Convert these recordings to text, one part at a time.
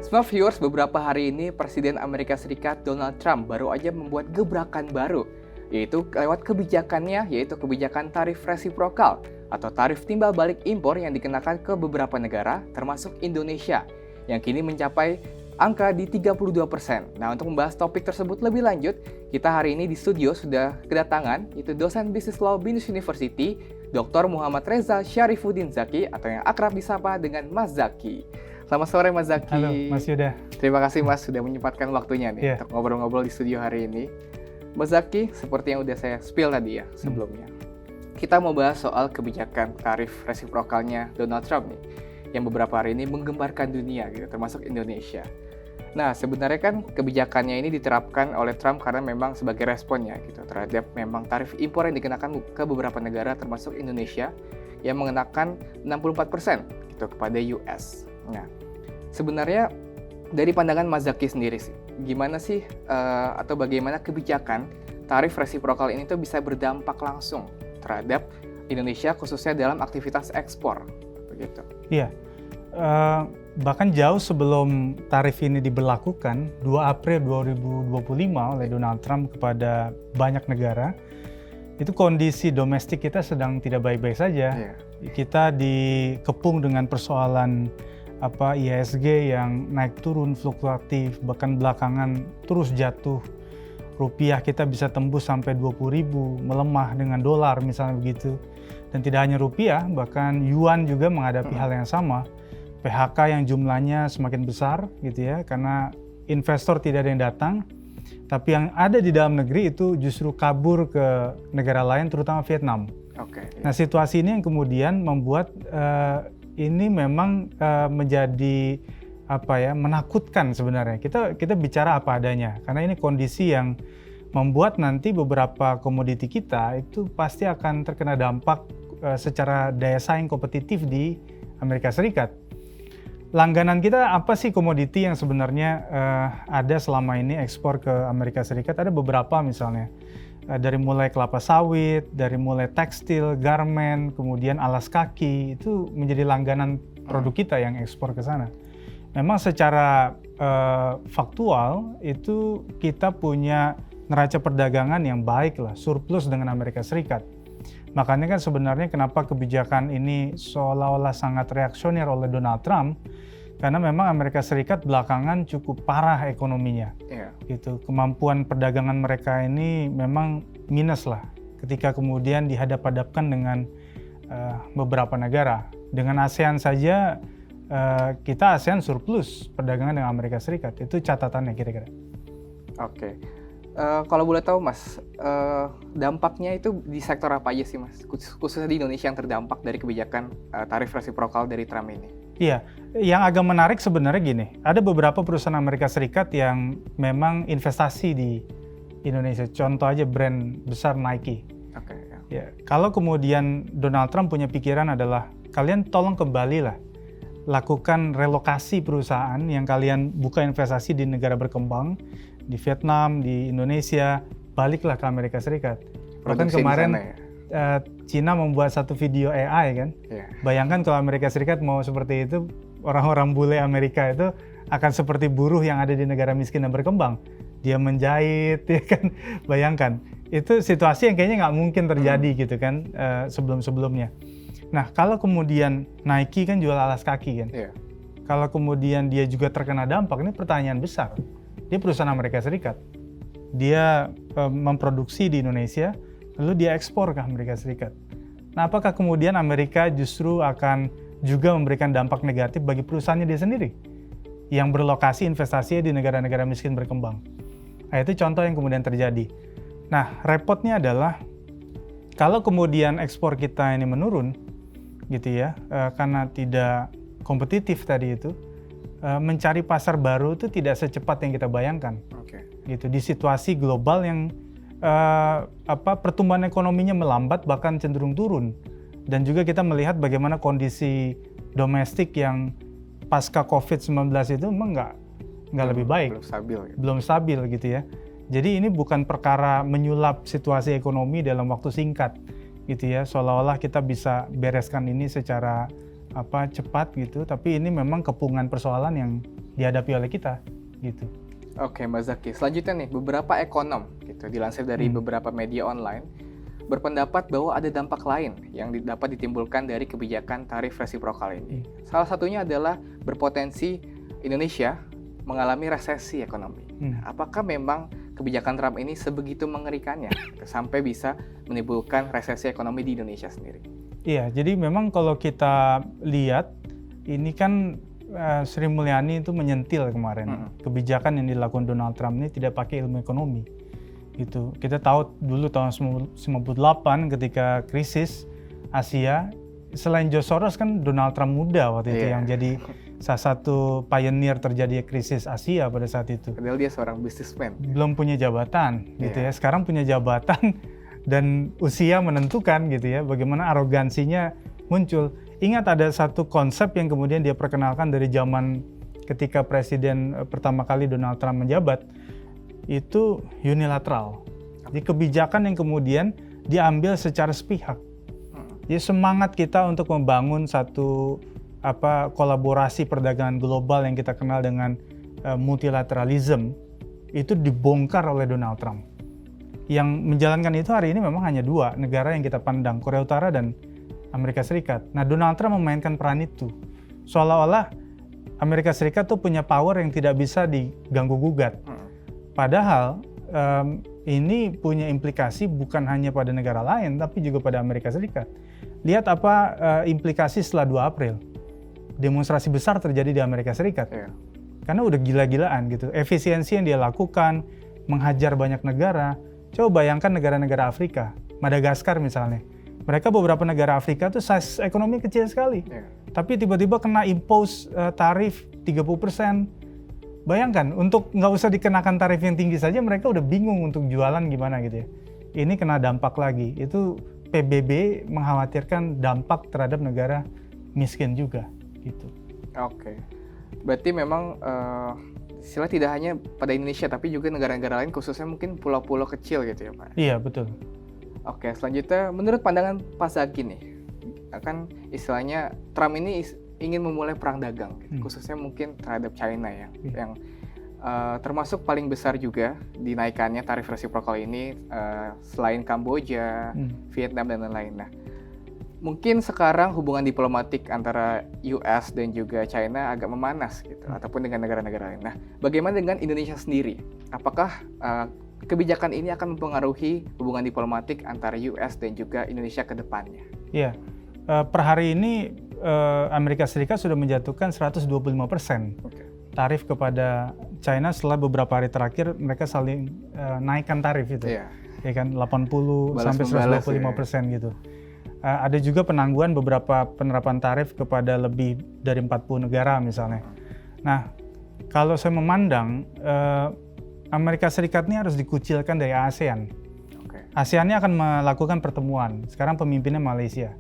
Smart viewers, beberapa hari ini Presiden Amerika Serikat Donald Trump baru aja membuat gebrakan baru, yaitu lewat kebijakannya, yaitu kebijakan tarif resiprokal atau tarif timbal balik impor yang dikenakan ke beberapa negara, termasuk Indonesia, yang kini mencapai angka di 32%. Nah, untuk membahas topik tersebut lebih lanjut, kita hari ini di studio sudah kedatangan, itu dosen Business Law Binus University, Dr. Muhammad Reza Syarifuddin Zaki, atau yang akrab disapa dengan Mas Zaki. Selamat sore Mas Zaki. Halo Mas Yuda. Terima kasih Mas sudah menyempatkan waktunya nih untuk ngobrol-ngobrol di studio hari ini. Mas Zaki, seperti yang udah saya spill tadi ya sebelumnya. Kita mau bahas soal kebijakan tarif resiprokalnya Donald Trump nih, yang beberapa hari ini menggembarkan dunia gitu, termasuk Indonesia. Nah, sebenarnya kan kebijakannya ini diterapkan oleh Trump karena memang sebagai responnya gitu terhadap memang tarif impor yang dikenakan ke beberapa negara termasuk Indonesia yang mengenakan 64% gitu kepada US. Nah, sebenarnya dari pandangan Mas Zaki sendiri sih, gimana sih atau bagaimana kebijakan tarif resiprokal ini tuh bisa berdampak langsung terhadap Indonesia khususnya dalam aktivitas ekspor, begitu? Iya, bahkan jauh sebelum tarif ini diberlakukan, 2 April 2025 oleh Donald Trump kepada banyak negara, itu kondisi domestik kita sedang tidak baik-baik saja. Kita dikepung dengan persoalan IHSG yang naik turun fluktuatif, bahkan belakangan terus jatuh. Rupiah kita bisa tembus sampai 20.000, melemah dengan dolar misalnya begitu. Dan tidak hanya rupiah, bahkan yuan juga menghadapi hal yang sama. PHK yang jumlahnya semakin besar gitu ya, karena investor tidak ada yang datang. Tapi yang ada di dalam negeri itu justru kabur ke negara lain, terutama Vietnam. Nah, situasi ini yang kemudian membuat ini memang menjadi menakutkan sebenarnya. Kita bicara apa adanya, karena ini kondisi yang membuat nanti beberapa komoditi kita itu pasti akan terkena dampak secara daya saing kompetitif di Amerika Serikat. Langganan kita apa sih komoditi yang sebenarnya ada selama ini ekspor ke Amerika Serikat? Ada beberapa misalnya. Dari mulai kelapa sawit, dari mulai tekstil, garmen, kemudian alas kaki, itu menjadi langganan produk kita yang ekspor ke sana. Memang secara faktual itu kita punya neraca perdagangan yang baik lah, surplus dengan Amerika Serikat. Makanya kan sebenarnya kenapa kebijakan ini seolah-olah sangat reaksioner oleh Donald Trump, karena memang Amerika Serikat belakangan cukup parah ekonominya. Gitu. Kemampuan perdagangan mereka ini memang minus lah ketika kemudian dihadap-hadapkan dengan beberapa negara. Dengan ASEAN saja kita ASEAN surplus perdagangan dengan Amerika Serikat. Itu catatannya kira-kira. Oke. Kalau boleh tahu Mas, dampaknya itu di sektor apa aja sih Mas? Khususnya di Indonesia yang terdampak dari kebijakan tarif resiprokal dari Trump ini? Iya, yang agak menarik sebenarnya gini, ada beberapa perusahaan Amerika Serikat yang memang investasi di Indonesia. Contoh aja brand besar Nike. Ya, kalau kemudian Donald Trump punya pikiran adalah, kalian tolong kembalilah, lakukan relokasi perusahaan yang kalian buka investasi di negara berkembang, di Vietnam, di Indonesia, baliklah ke Amerika Serikat. Bahkan kemarin Cina membuat satu video AI kan. Bayangkan kalau Amerika Serikat mau seperti itu, orang-orang bule Amerika itu akan seperti buruh yang ada di negara miskin dan berkembang. Dia menjahit, ya kan. Bayangkan, itu situasi yang kayaknya nggak mungkin terjadi gitu kan sebelum-sebelumnya. Nah, kalau kemudian Nike kan jual alas kaki kan. Kalau kemudian dia juga terkena dampak, ini pertanyaan besar. Dia perusahaan Amerika Serikat. Dia memproduksi di Indonesia, lalu dia ekspor ke Amerika Serikat. Nah, apakah kemudian Amerika justru akan juga memberikan dampak negatif bagi perusahaannya dia sendiri yang berlokasi investasinya di negara-negara miskin berkembang? Nah, itu contoh yang kemudian terjadi. Nah, repotnya adalah kalau kemudian ekspor kita ini menurun, gitu ya, karena tidak kompetitif tadi itu, mencari pasar baru itu tidak secepat yang kita bayangkan. Gitu, di situasi global yang pertumbuhan ekonominya melambat bahkan cenderung turun, dan juga kita melihat bagaimana kondisi domestik yang pasca COVID-19 itu memang nggak lebih baik, belum stabil gitu ya. Jadi ini bukan perkara menyulap situasi ekonomi dalam waktu singkat gitu ya, seolah-olah kita bisa bereskan ini secara cepat gitu, tapi ini memang kepungan persoalan yang dihadapi oleh kita, gitu. Oke, Mbak Zaki. Selanjutnya nih, beberapa ekonom gitu dilansir dari beberapa media online berpendapat bahwa ada dampak lain yang dapat ditimbulkan dari kebijakan tarif resiprokal ini. Salah satunya adalah berpotensi Indonesia mengalami resesi ekonomi. Apakah memang kebijakan Trump ini sebegitu mengerikannya sampai bisa menimbulkan resesi ekonomi di Indonesia sendiri? Iya, jadi memang kalau kita lihat, ini kan Sri Mulyani itu menyentil kemarin. Kebijakan yang dilakukan Donald Trump ini tidak pakai ilmu ekonomi. Gitu. Kita tahu dulu tahun 98 ketika krisis Asia, selain George Soros kan Donald Trump muda waktu itu yang jadi salah satu pioneer terjadi krisis Asia pada saat itu. Padahal dia seorang businessman. Belum punya jabatan gitu ya. Sekarang punya jabatan dan usia menentukan gitu ya. Bagaimana arogansinya muncul. Ingat ada satu konsep yang kemudian dia perkenalkan dari zaman ketika presiden pertama kali Donald Trump menjabat, itu unilateral. Jadi kebijakan yang kemudian diambil secara sepihak. Jadi semangat kita untuk membangun satu kolaborasi perdagangan global yang kita kenal dengan multilateralism itu dibongkar oleh Donald Trump. Yang menjalankan itu hari ini memang hanya dua negara yang kita pandang, Korea Utara dan Amerika Serikat. Nah, Donald Trump memainkan peran itu. Seolah-olah Amerika Serikat tuh punya power yang tidak bisa diganggu-gugat. Padahal ini punya implikasi bukan hanya pada negara lain, tapi juga pada Amerika Serikat. Lihat apa implikasi setelah 2 April. Demonstrasi besar terjadi di Amerika Serikat. Karena udah gila-gilaan gitu. Efisiensi yang dia lakukan, menghajar banyak negara. Coba bayangkan negara-negara Afrika, Madagaskar misalnya. Mereka beberapa negara Afrika tuh size ekonomi kecil sekali. Tapi tiba-tiba kena impose tarif 30%. Bayangkan, untuk nggak usah dikenakan tarif yang tinggi saja, mereka udah bingung untuk jualan gimana gitu ya. Ini kena dampak lagi. Itu PBB mengkhawatirkan dampak terhadap negara miskin juga gitu. Oke. Berarti memang istilah tidak hanya pada Indonesia, tapi juga negara-negara lain, khususnya mungkin pulau-pulau kecil gitu ya Pak? Iya, betul. Oke, selanjutnya menurut pandangan Pak Zaki nih, kan istilahnya Trump ini ingin memulai perang dagang, khususnya mungkin terhadap China ya, yang termasuk paling besar juga dinaikannya tarif resiprokal ini selain Kamboja, Vietnam dan lain-lain. Nah, mungkin sekarang hubungan diplomatik antara US dan juga China agak memanas gitu, ataupun dengan negara-negara lain. Nah, bagaimana dengan Indonesia sendiri? Apakah kebijakan ini akan mempengaruhi hubungan diplomatik antara US dan juga Indonesia ke depannya? Iya, per hari ini Amerika Serikat sudah menjatuhkan 125% tarif kepada China setelah beberapa hari terakhir mereka saling naikkan tarif itu, ya kan 80 sampai 125% gitu. Ada juga penangguhan beberapa penerapan tarif kepada lebih dari 40 negara misalnya. Nah, kalau saya memandang Amerika Serikat ini harus dikucilkan dari ASEAN. ASEAN ini akan melakukan pertemuan. Sekarang pemimpinnya Malaysia.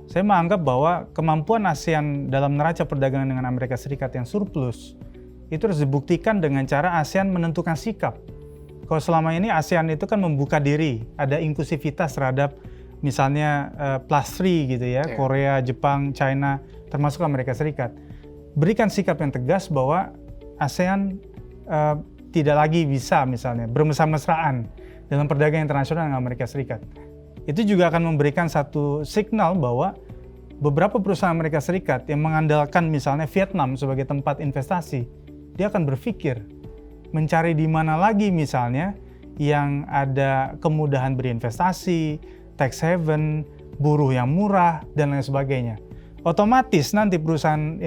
Saya menganggap bahwa kemampuan ASEAN dalam neraca perdagangan dengan Amerika Serikat yang surplus itu harus dibuktikan dengan cara ASEAN menentukan sikap. Kalau selama ini ASEAN itu kan membuka diri, ada inklusivitas terhadap misalnya +3 gitu ya, Korea, Jepang, China, termasuk Amerika Serikat. Berikan sikap yang tegas bahwa ASEAN tidak lagi bisa misalnya bermesra-mesraan dalam perdagangan internasional dengan Amerika Serikat. Itu juga akan memberikan satu signal bahwa beberapa perusahaan Amerika Serikat yang mengandalkan misalnya Vietnam sebagai tempat investasi, dia akan berpikir mencari di mana lagi misalnya yang ada kemudahan berinvestasi, tax haven, buruh yang murah, dan lain sebagainya. Otomatis nanti perusahaan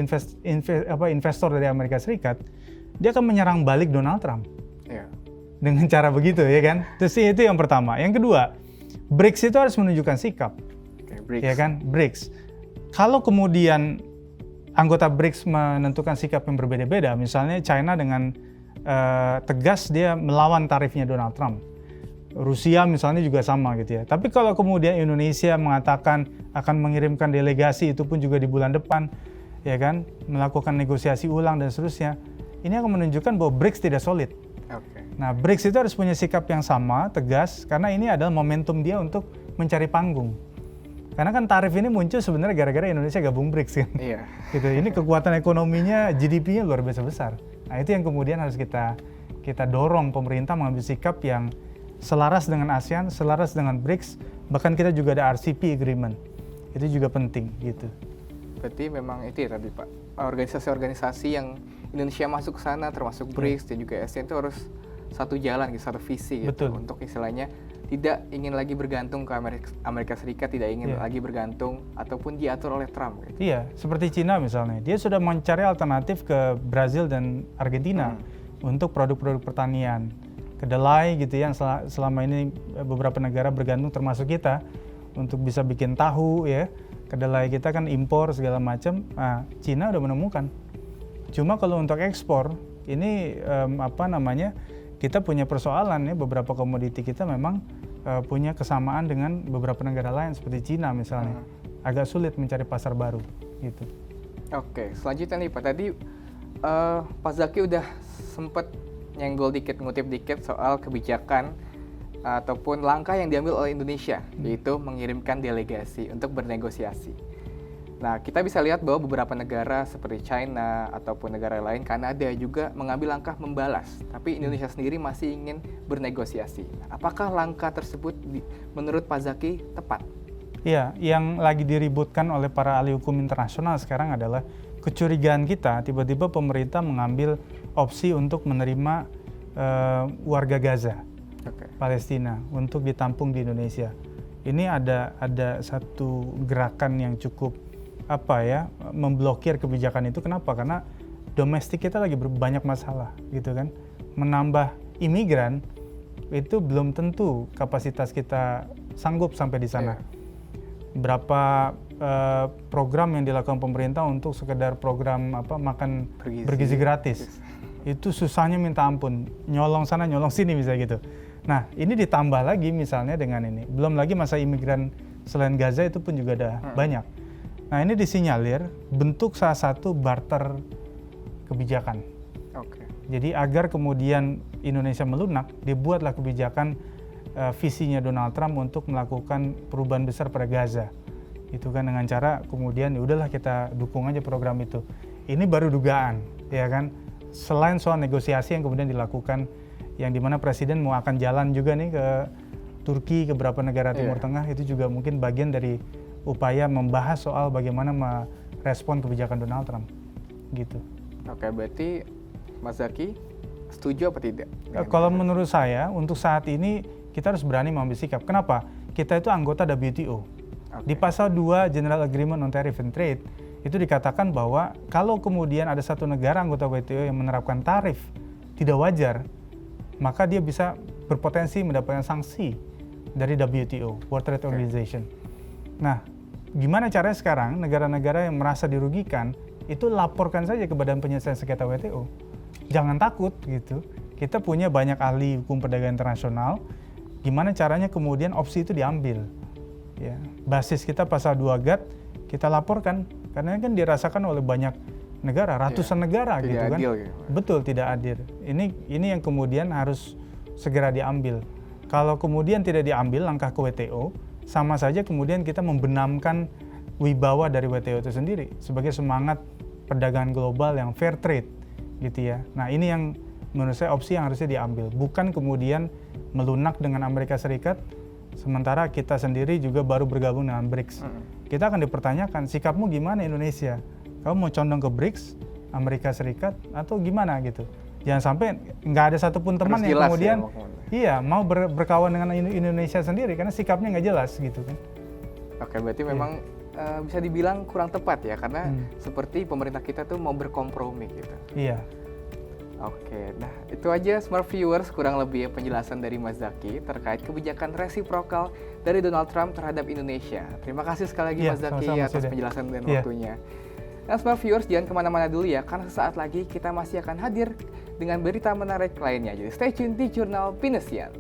investor dari Amerika Serikat, dia akan menyerang balik Donald Trump. Dengan cara begitu ya kan. Terus itu yang pertama. Yang kedua, BRICS itu harus menunjukkan sikap, ya kan? BRICS. Kalau kemudian anggota BRICS menentukan sikap yang berbeda-beda, misalnya China dengan tegas dia melawan tarifnya Donald Trump, Rusia misalnya juga sama gitu ya. Tapi kalau kemudian Indonesia mengatakan akan mengirimkan delegasi, itu pun juga di bulan depan, ya kan, melakukan negosiasi ulang dan seterusnya, ini akan menunjukkan bahwa BRICS tidak solid. Nah, BRICS itu harus punya sikap yang sama, tegas, karena ini adalah momentum dia untuk mencari panggung. Karena kan tarif ini muncul sebenarnya gara-gara Indonesia gabung BRICS kan. Iya. Gitu. Ini kekuatan ekonominya, GDP-nya luar biasa besar. Nah itu yang kemudian harus kita dorong pemerintah mengambil sikap yang selaras dengan ASEAN, selaras dengan BRICS, bahkan kita juga ada RCEP agreement. Itu juga penting gitu. Berarti memang itu ya tadi Pak, organisasi-organisasi yang Indonesia masuk ke sana termasuk BRICS dan juga ASEAN itu harus satu jalan, satu visi gitu. Betul. Untuk istilahnya tidak ingin lagi bergantung ke Amerika Serikat, tidak ingin lagi bergantung ataupun diatur oleh Trump. Gitu. Iya, seperti Cina misalnya, dia sudah mencari alternatif ke Brazil dan Argentina untuk produk-produk pertanian, kedelai gitu ya, yang selama ini beberapa negara bergantung termasuk kita untuk bisa bikin tahu ya, kedelai kita kan impor segala macam. Nah, Cina udah menemukan. Cuma kalau untuk ekspor ini kita punya persoalan ya, beberapa komoditi kita memang punya kesamaan dengan beberapa negara lain seperti Cina misalnya. Agak sulit mencari pasar baru gitu. Oke, selanjutnya nih Pak, tadi Pak Zaki udah sempat nyenggol dikit, ngutip dikit soal kebijakan ataupun langkah yang diambil oleh Indonesia, yaitu mengirimkan delegasi untuk bernegosiasi. Nah, kita bisa lihat bahwa beberapa negara seperti China ataupun negara lain, Kanada juga mengambil langkah membalas, tapi Indonesia sendiri masih ingin bernegosiasi. Nah, apakah langkah tersebut menurut Pak Zaki tepat? Iya, yang lagi diributkan oleh para ahli hukum internasional sekarang adalah kecurigaan kita, tiba-tiba pemerintah mengambil opsi untuk menerima warga Gaza, Palestina, untuk ditampung di Indonesia. Ini ada satu gerakan yang cukup memblokir kebijakan itu. Kenapa? Karena domestik kita lagi banyak masalah gitu kan. Menambah imigran itu belum tentu kapasitas kita sanggup sampai di sana. Berapa program yang dilakukan pemerintah untuk sekedar program makan bergizi gratis. Itu susahnya minta ampun. Nyolong sana, nyolong sini misalnya gitu. Nah, ini ditambah lagi misalnya dengan ini. Belum lagi masa imigran selain Gaza itu pun juga ada banyak. Nah, ini disinyalir bentuk salah satu barter kebijakan. Jadi agar kemudian Indonesia melunak, dibuatlah kebijakan visinya Donald Trump untuk melakukan perubahan besar pada Gaza. Itu kan dengan cara kemudian ya udahlah kita dukung aja program itu. Ini baru dugaan, ya kan? Selain soal negosiasi yang kemudian dilakukan, yang dimana Presiden mau akan jalan juga nih ke Turki, ke beberapa negara Timur Tengah, itu juga mungkin bagian dari upaya membahas soal bagaimana merespon kebijakan Donald Trump, gitu. Oke, berarti Mas Zaki setuju apa tidak? Kalau menurut saya, untuk saat ini kita harus berani mengambil sikap. Kenapa? Kita itu anggota WTO. Di pasal 2 General Agreement on Tariff and Trade, itu dikatakan bahwa kalau kemudian ada satu negara anggota WTO yang menerapkan tarif tidak wajar, maka dia bisa berpotensi mendapatkan sanksi dari WTO, World Trade Organization. Nah, gimana caranya sekarang negara-negara yang merasa dirugikan itu laporkan saja ke Badan Penyelesaian Sengketa WTO. Jangan takut gitu. Kita punya banyak ahli hukum perdagangan internasional. Gimana caranya kemudian opsi itu diambil? Ya, basis kita pasal 2 GATT kita laporkan karena kan dirasakan oleh banyak negara, ratusan negara gitu kan. Adil, gitu. Betul, tidak adil. Ini yang kemudian harus segera diambil. Kalau kemudian tidak diambil langkah ke WTO, sama saja kemudian kita membenamkan wibawa dari WTO itu sendiri sebagai semangat perdagangan global yang fair trade gitu ya. Nah, ini yang menurut saya opsi yang harusnya diambil, bukan kemudian melunak dengan Amerika Serikat sementara kita sendiri juga baru bergabung dengan BRICS. Kita akan dipertanyakan, sikapmu gimana Indonesia? Kamu mau condong ke BRICS, Amerika Serikat atau gimana gitu? Jangan sampai nggak ada satupun teman yang kemudian mau berkawan dengan Indonesia sendiri karena sikapnya nggak jelas gitu kan. Oke, berarti memang bisa dibilang kurang tepat ya, karena seperti pemerintah kita tuh mau berkompromi gitu. Iya. Oke, nah itu aja Smart Viewers kurang lebih penjelasan dari Mas Zaki terkait kebijakan resiprokal dari Donald Trump terhadap Indonesia. Terima kasih sekali lagi Mas Zaki atas penjelasan dan waktunya. Nah, Smart Viewers jangan kemana-mana dulu ya, karena sesaat lagi kita masih akan hadir dengan berita menarik lainnya. Jadi stay tune di Jurnal Pinesian.